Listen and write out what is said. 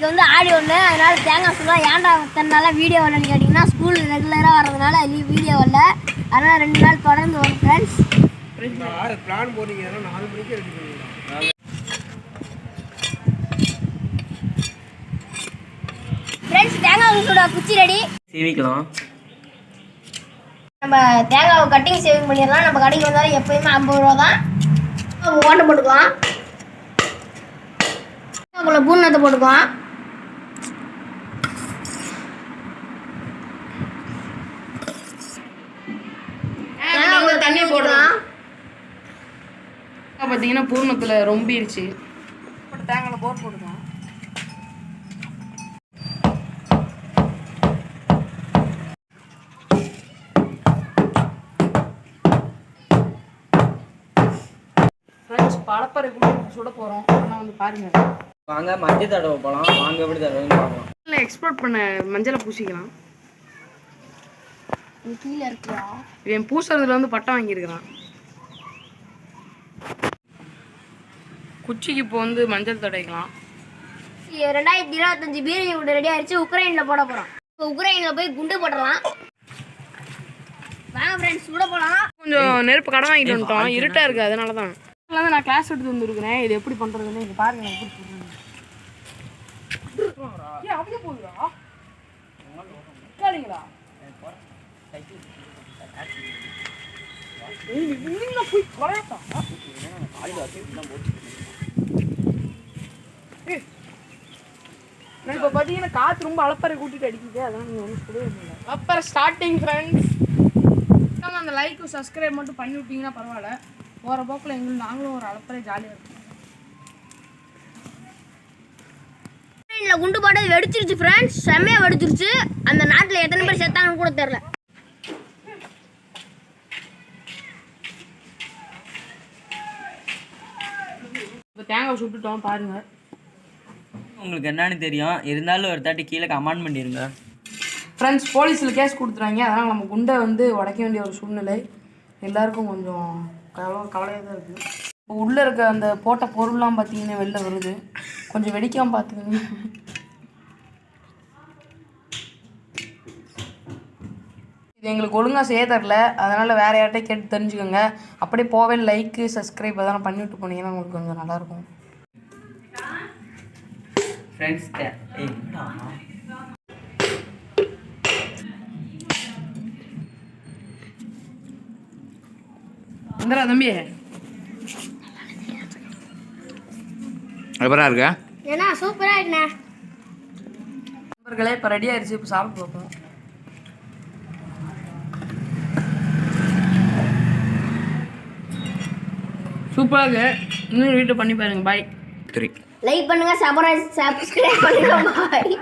நாளைக்கு வந்து ஆடி ஒன்று, அதனால தேங்காய் சுடலாம். ஏன்டா இத்தனை நாளாக வீடியோ வரலன்னு கேட்டிங்கன்னா ஸ்கூல் ரெகுலராக வரதுனால வீடியோ வரல. அதனால் 2 நாள் தொடர்ந்து வரும் ஃப்ரெண்ட்ஸ். பிளான் போட்டிங்கன்னா 4 மணிக்கு ரெடி பண்ணிடலாம். ஃப்ரெண்ட்ஸ் தேங்காய் சுட குச்சி ரெடி சீவிக்கலாம். நம்ம தேங்காவை கட்டிங் சேவிங் பண்ணிடலாம். நம்ம கடைக்கு வந்தாலும் எப்பயுமே 50 ரூபா தான். ஓட்டை போட்டுக்கலாம். பூனத்தை போட்டுக்கலாம். தண்ணியை போடலாம். பார்த்தீங்கன்னா பூர்ணத்தில் ரொம்பிடுச்சு. தேங்காயில் போர் போட்டுக்கலாம். ஃப்ரெண்ட்ஸ் பழப்பறை சுட போகிறோம். ஆனால் வந்து பாருங்க, வாங்க மஞ்சள் தடவை போகலாம். வாங்க எப்படி தடவைன்னு பார்க்கலாம். இல்லை எக்ஸ்போர்ட் பண்ண மஞ்சளை பூசிக்கலாம். கீழே இருக்குதா? இவன் பூசுறதுல வந்து பட்டம் வாங்கியிருக்கிறான். குச்சிக்கு இப்போ வந்து மஞ்சள் தடவைக்கலாம். 2025 பீரங்கி குண்டு ரெடி ஆயிடுச்சு. உக்ரைனில் போட போகிறோம். இப்போ உக்ரைனில் போய் குண்டு போட்டுடலாம். வாங்க ஃப்ரெண்ட்ஸ் சுட போகலாம். கொஞ்சம் நெருப்பு கடன் வாங்கிட்டு வந்துட்டோம். இருட்டாக இருக்குது, அதனால தான். நான் கிளாஸ் எடுத்து வந்துருக்கிறேன். இது எப்படி பண்ணுறதுன்னு இங்கே பாருங்க. எப்படி சொல்கிறேன் அப்படியே போகுதா கேளுங்களா? இப்போ பார்த்தீங்கன்னா காற்று ரொம்ப அளப்பறை கூட்டிட்டு அடிக்குது. அதெல்லாம் நீங்கள் ஒன்றும் சொல்லவே இல்லை. அப்புறம் ஸ்டார்டிங் ஃப்ரெண்ட்ஸ் அந்த லைக்கு சப்ஸ்கிரைப் மட்டும் பண்ணி விட்டீங்கன்னா பரவாயில்ல. போகிற போக்கில் எங்களுக்கு நாங்களும் ஒரு அளப்பறை ஜாலியாக இருக்கும். உக்ரைனில் குண்டு போட்டது வெடிச்சிருச்சு ஃப்ரெண்ட்ஸ். செம்மையாக வெடிச்சிருச்சு. அந்த நாட்டில் எத்தனை பேர் செத்தாங்கன்னு கூட தெரில. இப்போ தேங்காய் சுட்டுட்டோம் பாருங்க. உங்களுக்கு என்னன்னு தெரியும், இருந்தாலும் ஒரு தாட்டி கீழே கமெண்ட் பண்ணிடுங்க ஃப்ரெண்ட்ஸ். போலீஸில் கேஸ் கொடுத்துறாங்க. அதனால் நம்ம குண்டை வந்து உடைக்க வேண்டிய ஒரு சூழ்நிலை. எல்லாருக்கும் கொஞ்சம் கவலையாக தான் இருக்குது. இப்போ உள்ளே இருக்க அந்த போட்ட பொருள்லாம் பார்த்தீங்கன்னா வெளில வருது. கொஞ்சம் வெடிக்காமல் பார்த்துக்கங்க. இது எங்களுக்கு ஒழுங்காக செய்ய தரல. அதனால் வேறு யார்கிட்டையும் கேட்டு தெரிஞ்சுக்கோங்க. அப்படியே போவே லைக்கு சப்ஸ்கிரைப் அதெல்லாம் பண்ணிவிட்டு போனீங்கன்னா உங்களுக்கு கொஞ்சம் நல்லாயிருக்கும் ஃப்ரெண்ட்ஸ். வந்துடா தம்பி. எப்பரா இருக்கா? ஏன்னா சூப்பராக இருக்குண்ணே. நண்பர்களே இப்போ ரெடி ஆயிடுச்சு. இப்போ சாப்பிட்டு பார்ப்போம். சூப்பராக இருக்குது. இன்னும் வீட்டில் பண்ணி பாருங்க. பாய். லைக் பண்ணுங்க, சப்ஸ்கிரைப் பண்ணுங்க. பாய்.